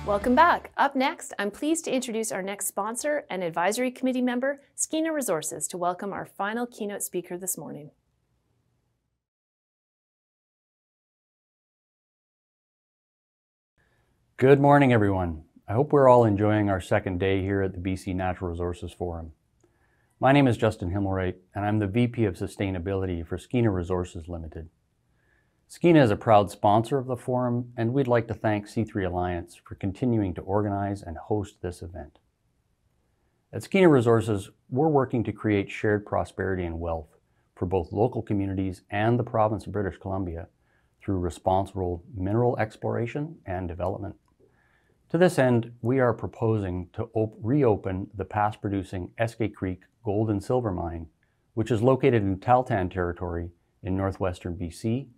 Welcome back. Up next, I'm pleased to introduce our next sponsor and advisory committee member, Skeena Resources, to welcome our final keynote speaker this morning. Good morning, everyone. I hope we're all enjoying our second day here at the BC Natural Resources Forum. My name is Justin Himmelwright, and I'm the VP of Sustainability for Skeena Resources Limited. Skeena is a proud sponsor of the forum, and we'd like to thank C3 Alliance for continuing to organize and host this event. At Skeena Resources, we're working to create shared prosperity and wealth for both local communities and the province of British Columbia through responsible mineral exploration and development. To this end, we are proposing to reopen the past-producing Eskay Creek gold and silver mine, which is located in Tahltan territory in northwestern BC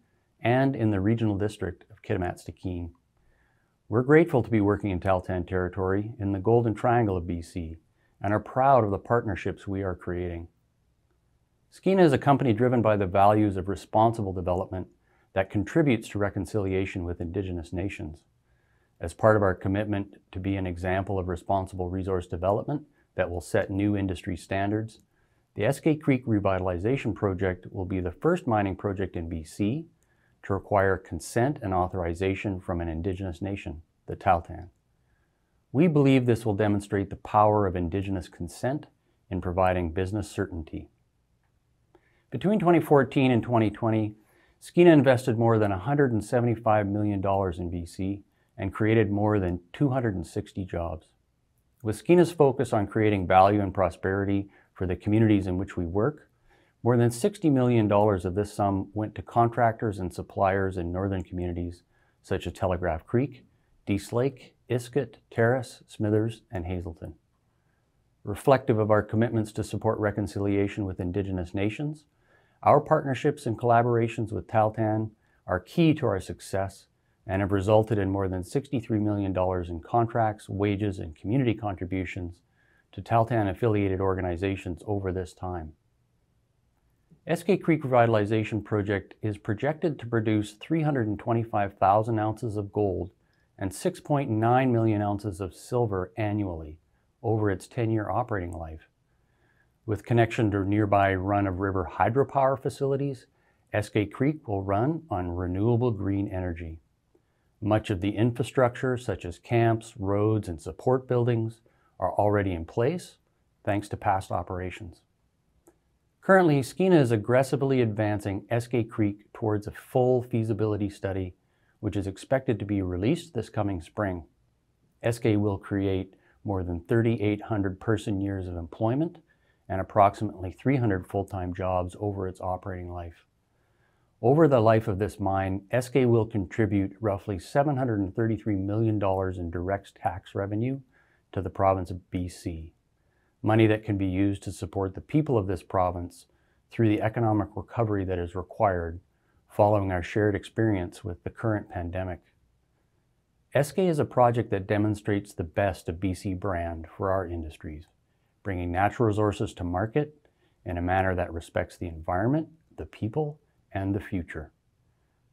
and in the regional district of Kitimat-Stikine. We're grateful to be working in Tahltan territory in the Golden Triangle of BC and are proud of the partnerships we are creating. Skeena is a company driven by the values of responsible development that contributes to reconciliation with Indigenous nations. As part of our commitment to be an example of responsible resource development that will set new industry standards, the Eskay Creek Revitalization Project will be the first mining project in BC to require consent and authorization from an Indigenous nation, the Tahltan. We believe this will demonstrate the power of Indigenous consent in providing business certainty. Between 2014 and 2020, Skeena invested more than $175 million in BC and created more than 260 jobs. With Skeena's focus on creating value and prosperity for the communities in which we work, more than $60 million of this sum went to contractors and suppliers in northern communities such as Telegraph Creek, Dease Lake, Iskut, Terrace, Smithers, and Hazelton. Reflective of our commitments to support reconciliation with Indigenous nations, our partnerships and collaborations with Tahltan are key to our success and have resulted in more than $63 million in contracts, wages, and community contributions to Tahltan-affiliated organizations over this time. Eskay Creek Revitalization Project is projected to produce 325,000 ounces of gold and 6.9 million ounces of silver annually over its 10-year operating life. With connection to nearby run-of-river hydropower facilities, Eskay Creek will run on renewable green energy. Much of the infrastructure, such as camps, roads, and support buildings, are already in place, thanks to past operations. Currently, Skeena is aggressively advancing Eskay Creek towards a full feasibility study, which is expected to be released this coming spring. Eskay will create more than 3,800 person-years of employment and approximately 300 full-time jobs over its operating life. Over the life of this mine, Eskay will contribute roughly $733 million in direct tax revenue to the province of BC, money that can be used to support the people of this province through the economic recovery that is required following our shared experience with the current pandemic. Eskay is a project that demonstrates the best of BC brand for our industries, bringing natural resources to market in a manner that respects the environment, the people, and the future.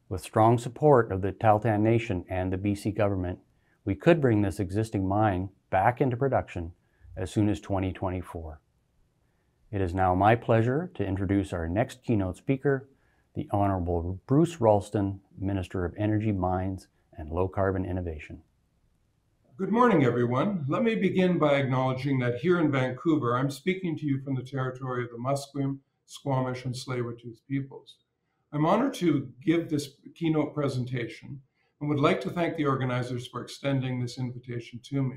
With strong support of the Tahltan Nation and the BC government, we could bring this existing mine back into production as soon as 2024. It is now my pleasure to introduce our next keynote speaker, the Honorable Bruce Ralston, Minister of Energy, Mines, and Low Carbon Innovation. Good morning, everyone. Let me begin by acknowledging that here in Vancouver, I'm speaking to you from the territory of the Musqueam, Squamish, and Tsleil-Waututh peoples. I'm honored to give this keynote presentation and would like to thank the organizers for extending this invitation to me.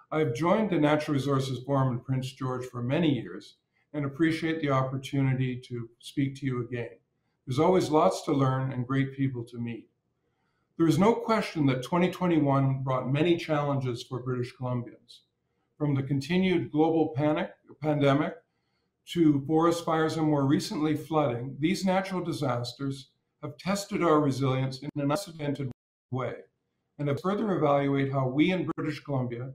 I have joined the Natural Resources Forum in Prince George for many years and appreciate the opportunity to speak to you again. There's always lots to learn and great people to meet. There is no question that 2021 brought many challenges for British Columbians. From the continued global pandemic to forest fires and more recently flooding, these natural disasters have tested our resilience in an unprecedented way and have further evaluate how we in British Columbia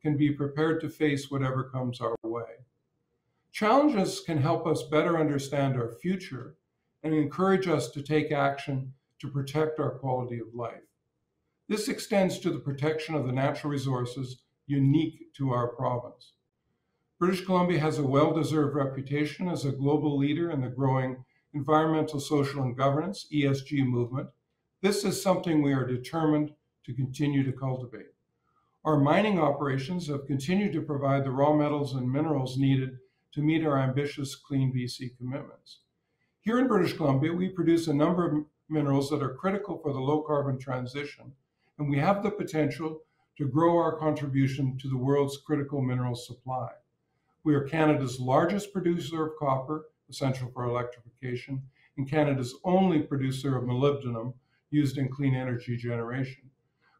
can be prepared to face whatever comes our way. Challenges can help us better understand our future and encourage us to take action to protect our quality of life. This extends to the protection of the natural resources unique to our province. British Columbia has a well-deserved reputation as a global leader in the growing environmental, social, and governance, ESG movement. This is something we are determined to continue to cultivate. Our mining operations have continued to provide the raw metals and minerals needed to meet our ambitious Clean BC commitments. Here in British Columbia, we produce a number of minerals that are critical for the low-carbon transition, and we have the potential to grow our contribution to the world's critical mineral supply. We are Canada's largest producer of copper, essential for electrification, and Canada's only producer of molybdenum used in clean energy generation.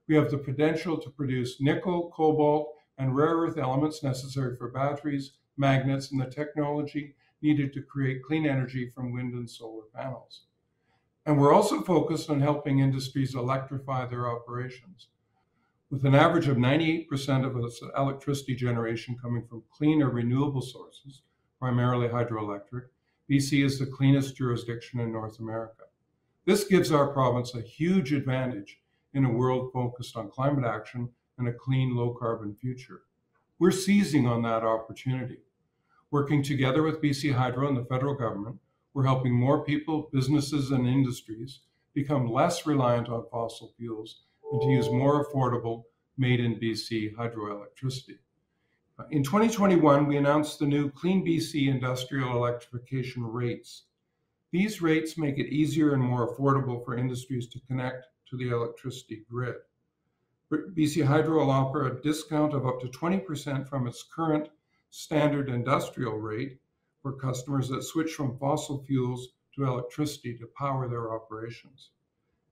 We have the potential to produce nickel, cobalt, and rare earth elements necessary for batteries, magnets, and the technology needed to create clean energy from wind and solar panels. And we're also focused on helping industries electrify their operations. With an average of 98% of its electricity generation coming from clean or renewable sources, primarily hydroelectric, BC is the cleanest jurisdiction in North America. This gives our province a huge advantage in a world focused on climate action and a clean, low-carbon future. We're seizing on that opportunity. Working together with BC Hydro and the federal government, we're helping more people, businesses, and industries become less reliant on fossil fuels and to use more affordable, made-in-BC hydroelectricity. In 2021, we announced the new Clean BC industrial electrification rates. These rates make it easier and more affordable for industries to connect to the electricity grid. BC Hydro will offer a discount of up to 20% from its current standard industrial rate for customers that switch from fossil fuels to electricity to power their operations.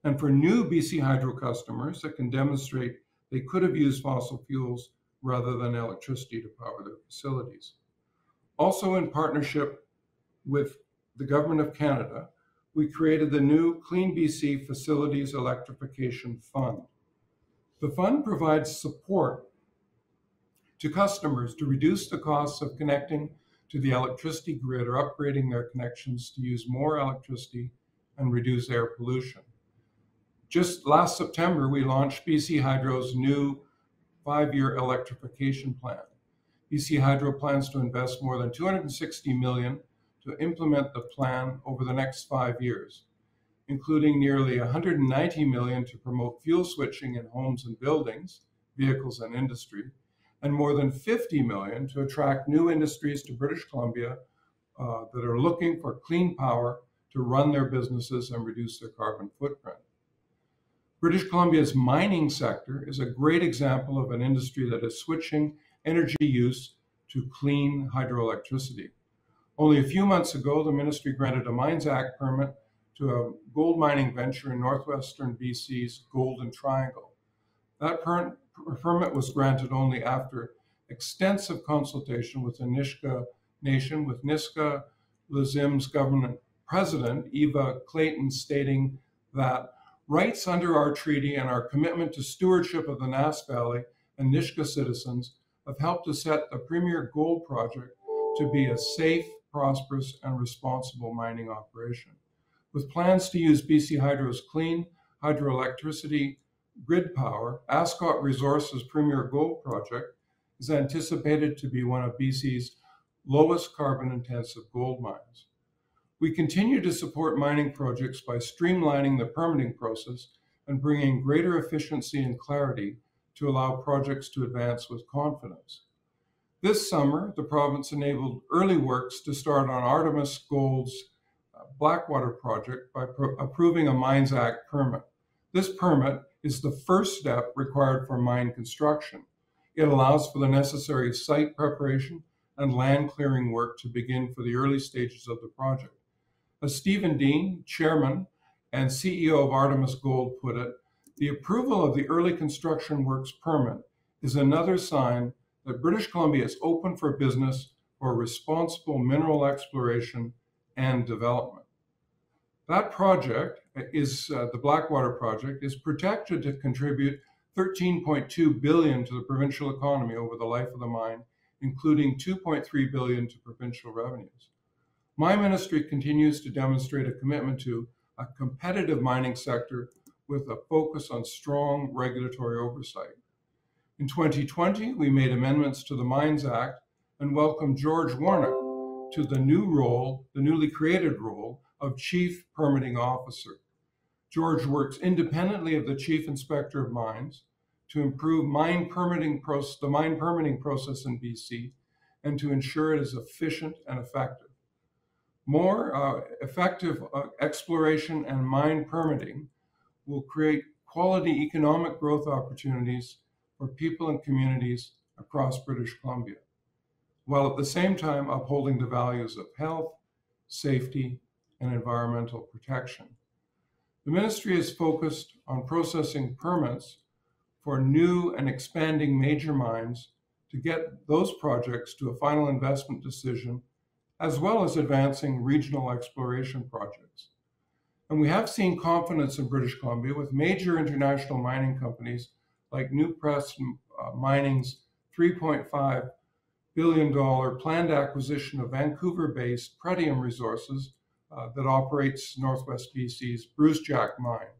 And for new BC Hydro customers that can demonstrate they could have used fossil fuels rather than electricity to power their facilities. Also in partnership with the Government of Canada, we created the new Clean BC Facilities Electrification Fund. The fund provides support to customers to reduce the costs of connecting to the electricity grid or upgrading their connections to use more electricity and reduce air pollution. Just last September, we launched BC Hydro's new 5-year electrification plan. BC Hydro plans to invest more than $260 million to implement the plan over the next 5 years, including nearly $190 million to promote fuel switching in homes and buildings, vehicles and industry, and more than $50 million to attract new industries to British Columbia that are looking for clean power to run their businesses and reduce their carbon footprint. British Columbia's mining sector is a great example of an industry that is switching energy use to clean hydroelectricity. Only a few months ago, the ministry granted a Mines Act permit to a gold mining venture in northwestern BC's Golden Triangle. That permit was granted only after extensive consultation with the Nisga'a Nation, with Nisga'a Lezim's government president, Eva Clayton, stating that rights under our treaty and our commitment to stewardship of the Nass Valley and Nisga'a citizens have helped to set the premier gold project to be a safe, prosperous, and responsible mining operation. With plans to use BC Hydro's clean hydroelectricity grid power, Ascot Resources' premier gold project is anticipated to be one of BC's lowest carbon-intensive gold mines. We continue to support mining projects by streamlining the permitting process and bringing greater efficiency and clarity to allow projects to advance with confidence. This summer, the province enabled early works to start on Artemis Gold's Blackwater project by approving a Mines Act permit. This permit is the first step required for mine construction. It allows for the necessary site preparation and land clearing work to begin for the early stages of the project. As Stephen Dean, chairman and CEO of Artemis Gold, put it, the approval of the early construction works permit is another sign that British Columbia is open for business for responsible mineral exploration and development. That project is, the Blackwater project, is projected to contribute $13.2 billion to the provincial economy over the life of the mine, including $2.3 billion to provincial revenues. My ministry continues to demonstrate a commitment to a competitive mining sector with a focus on strong regulatory oversight. In 2020, we made amendments to the Mines Act and welcomed George Warnock to the newly created role of Chief Permitting Officer. George works independently of the Chief Inspector of Mines to improve the mine permitting process in BC and to ensure it is efficient and effective. More effective exploration and mine permitting will create quality economic growth opportunities for people and communities across British Columbia, while at the same time upholding the values of health, safety, and environmental protection. The ministry is focused on processing permits for new and expanding major mines to get those projects to a final investment decision, as well as advancing regional exploration projects. And we have seen confidence in British Columbia with major international mining companies like Newcrest Mining's $3.5 billion planned acquisition of Vancouver-based Pretium Resources that operates Northwest BC's Brucejack mine.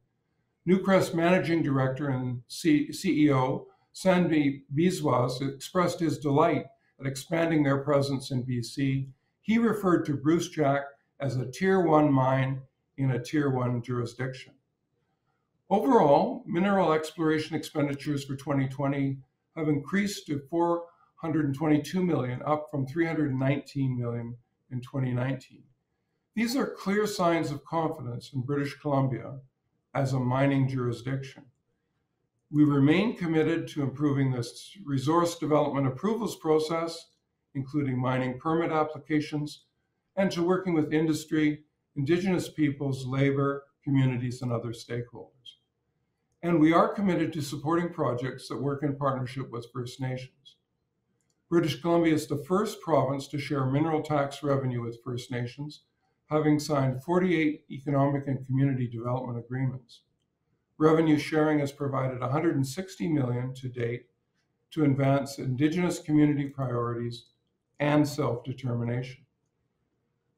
Newcrest Managing Director and CEO Sandy Biswas expressed his delight at expanding their presence in BC. He referred to Brucejack as a Tier 1 mine in a Tier 1 jurisdiction. Overall, mineral exploration expenditures for 2020 have increased to $422 million, up from $319 million in 2019. These are clear signs of confidence in British Columbia as a mining jurisdiction. We remain committed to improving this resource development approvals process, including mining permit applications, and to working with industry, Indigenous peoples, labor, communities, and other stakeholders. And we are committed to supporting projects that work in partnership with First Nations. British Columbia is the first province to share mineral tax revenue with First Nations, having signed 48 economic and community development agreements. Revenue sharing has provided $160 million to date to advance Indigenous community priorities and self-determination.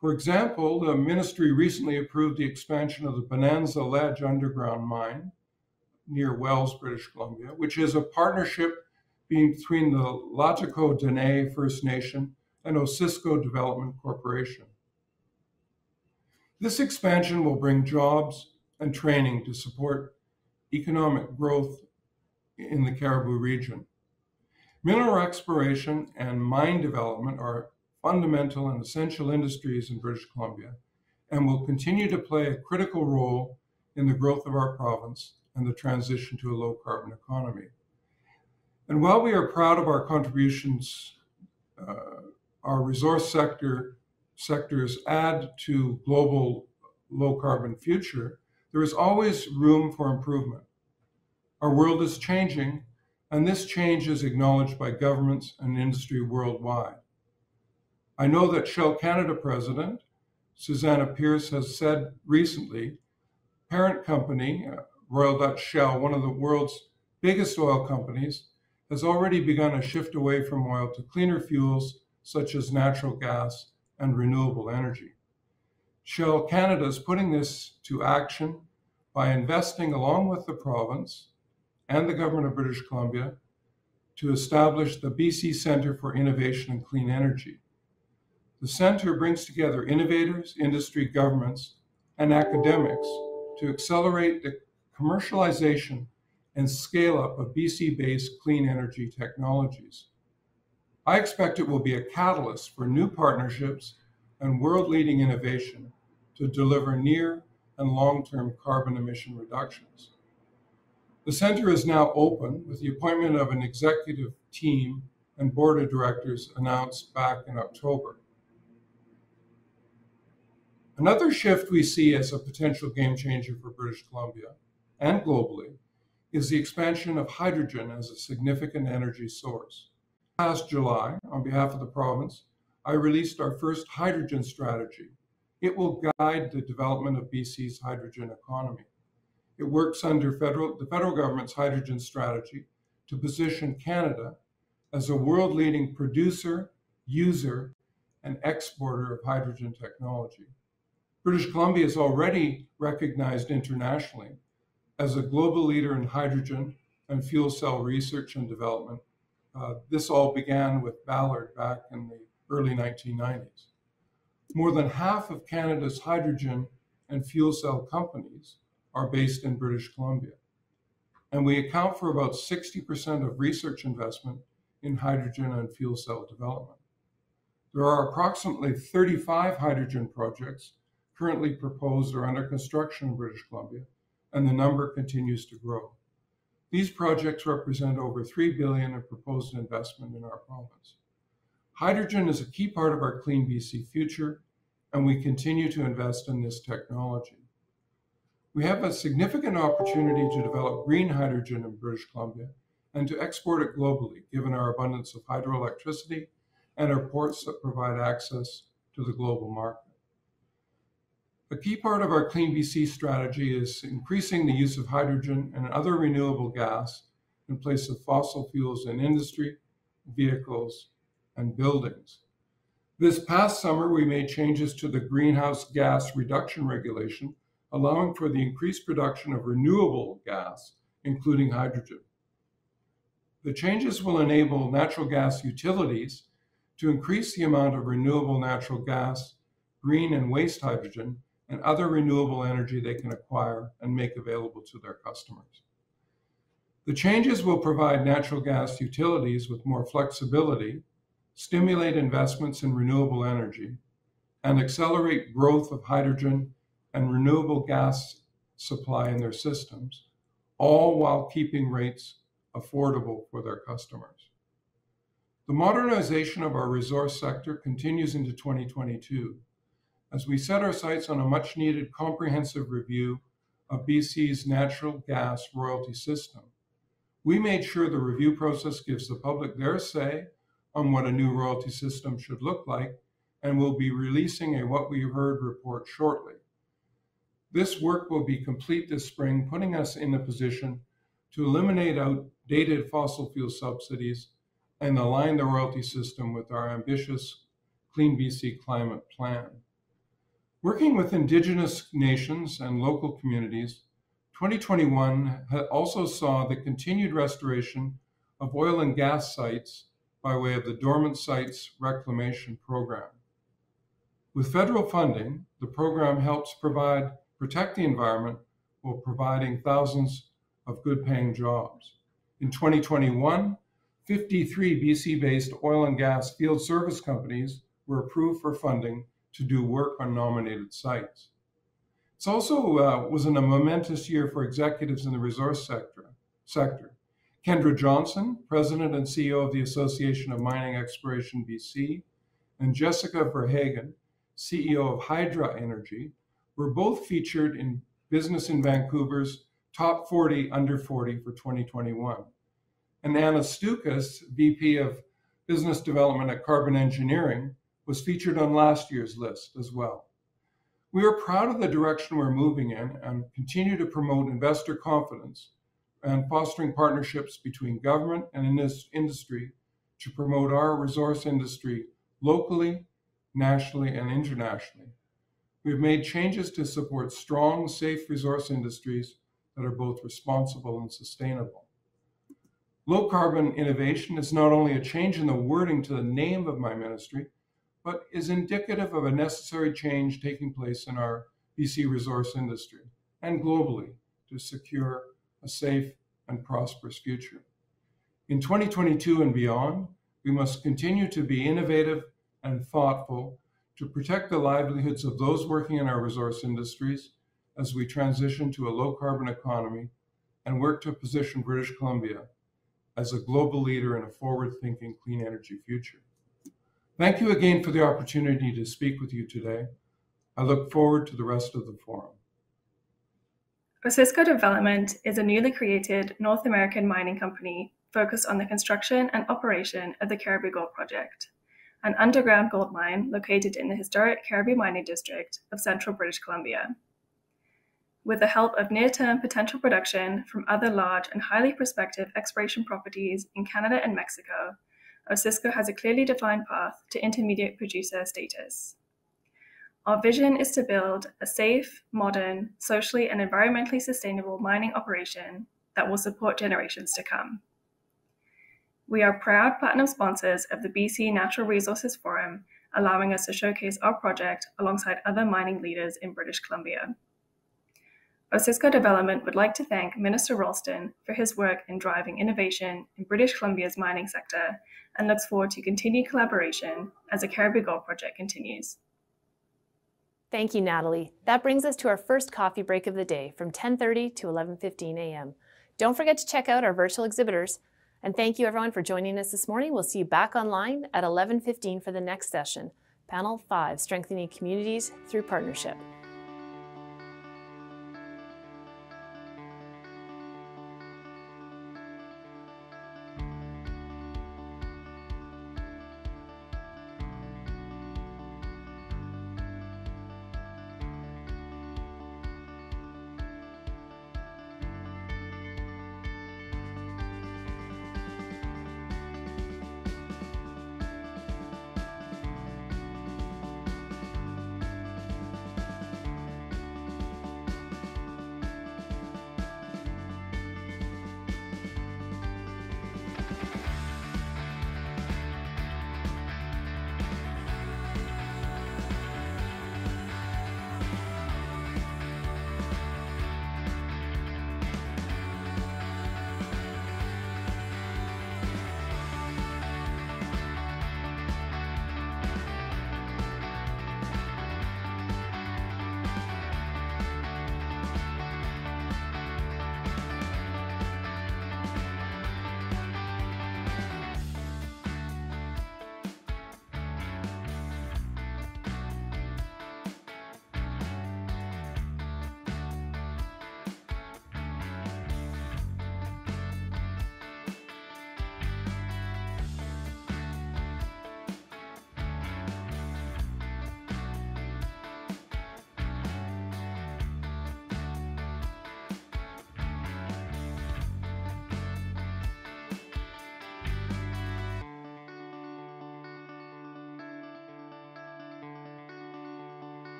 For example, the ministry recently approved the expansion of the Bonanza Ledge underground mine near Wells, British Columbia, which is a partnership between the Latico Dene First Nation and Osisko Development Corporation. This expansion will bring jobs and training to support economic growth in the Cariboo region. Mineral exploration and mine development are fundamental and essential industries in British Columbia and will continue to play a critical role in the growth of our province and the transition to a low-carbon economy. And while we are proud of our contributions, our resource sectors add to global low-carbon future, there is always room for improvement. Our world is changing, and this change is acknowledged by governments and industry worldwide. I know that Shell Canada President Susanna Pierce has said recently, parent company, Royal Dutch Shell, one of the world's biggest oil companies, has already begun a shift away from oil to cleaner fuels such as natural gas and renewable energy. Shell Canada is putting this to action by investing along with the province and the government of British Columbia to establish the BC Centre for Innovation and Clean Energy. The centre brings together innovators, industry, governments, and academics to accelerate the commercialization and scale-up of BC-based clean energy technologies. I expect it will be a catalyst for new partnerships and world-leading innovation to deliver near and long-term carbon emission reductions. The centre is now open with the appointment of an executive team and board of directors announced back in October. Another shift we see as a potential game changer for British Columbia and globally is the expansion of hydrogen as a significant energy source. Last July, on behalf of the province, I released our first hydrogen strategy. It will guide the development of BC's hydrogen economy. It works under the federal government's hydrogen strategy to position Canada as a world-leading producer, user, and exporter of hydrogen technology. British Columbia is already recognized internationally as a global leader in hydrogen and fuel cell research and development. This all began with Ballard back in the early 1990s. More than half of Canada's hydrogen and fuel cell companies are based in British Columbia. And we account for about 60% of research investment in hydrogen and fuel cell development. There are approximately 35 hydrogen projects currently proposed or under construction in British Columbia, and the number continues to grow. These projects represent over $3 billion in proposed investment in our province. Hydrogen is a key part of our Clean BC future, and we continue to invest in this technology. We have a significant opportunity to develop green hydrogen in British Columbia and to export it globally, given our abundance of hydroelectricity and our ports that provide access to the global market. A key part of our Clean BC strategy is increasing the use of hydrogen and other renewable gas in place of fossil fuels in industry, vehicles, and buildings. This past summer, we made changes to the greenhouse gas reduction regulation, allowing for the increased production of renewable gas, including hydrogen. The changes will enable natural gas utilities to increase the amount of renewable natural gas, green and waste hydrogen, and other renewable energy they can acquire and make available to their customers. The changes will provide natural gas utilities with more flexibility, stimulate investments in renewable energy, and accelerate growth of hydrogen and renewable gas supply in their systems, all while keeping rates affordable for their customers. The modernization of our resource sector continues into 2022 as we set our sights on a much-needed comprehensive review of BC's natural gas royalty system. We made sure the review process gives the public their say on what a new royalty system should look like, and we'll be releasing a What We Heard report shortly. This work will be complete this spring, putting us in a position to eliminate outdated fossil fuel subsidies and align the royalty system with our ambitious Clean BC climate plan. Working with Indigenous nations and local communities, 2021 also saw the continued restoration of oil and gas sites by way of the Dormant Sites Reclamation Program. With federal funding, the program helps protect the environment while providing thousands of good-paying jobs. In 2021, 53 BC-based oil and gas field service companies were approved for funding to do work on nominated sites. It also was a momentous year for executives in the resource sector. Kendra Johnson, President and CEO of the Association of Mining Exploration BC, and Jessica Verhagen, CEO of Hydra Energy, were both featured in Business in Vancouver's Top 40 Under 40 for 2021. And Anna Stukas, VP of Business Development at Carbon Engineering, was featured on last year's list as well. We are proud of the direction we're moving in and continue to promote investor confidence and fostering partnerships between government and industry to promote our resource industry locally, nationally, and internationally. We've made changes to support strong, safe resource industries that are both responsible and sustainable. Low carbon innovation is not only a change in the wording to the name of my ministry, but is indicative of a necessary change taking place in our BC resource industry and globally to secure a safe and prosperous future. In 2022 and beyond, we must continue to be innovative and thoughtful to protect the livelihoods of those working in our resource industries as we transition to a low-carbon economy and work to position British Columbia as a global leader in a forward-thinking clean energy future. Thank you again for the opportunity to speak with you today. I look forward to the rest of the forum. Osisko Development is a newly created North American mining company focused on the construction and operation of the Caribou Gold Project, an underground gold mine located in the historic Caribou Mining District of central British Columbia. With the help of near-term potential production from other large and highly prospective exploration properties in Canada and Mexico, Osisko has a clearly defined path to intermediate producer status. Our vision is to build a safe, modern, socially and environmentally sustainable mining operation that will support generations to come. We are proud platinum sponsors of the BC Natural Resources Forum, allowing us to showcase our project alongside other mining leaders in British Columbia. Osisko Development would like to thank Minister Ralston for his work in driving innovation in British Columbia's mining sector and looks forward to continued collaboration as the Caribou Gold Project continues. Thank you, Natalie. That brings us to our first coffee break of the day from 10:30 to 11:15 a.m. Don't forget to check out our virtual exhibitors. And thank you everyone for joining us this morning. We'll see you back online at 11:15 for the next session, Panel 5, Strengthening Communities Through Partnership.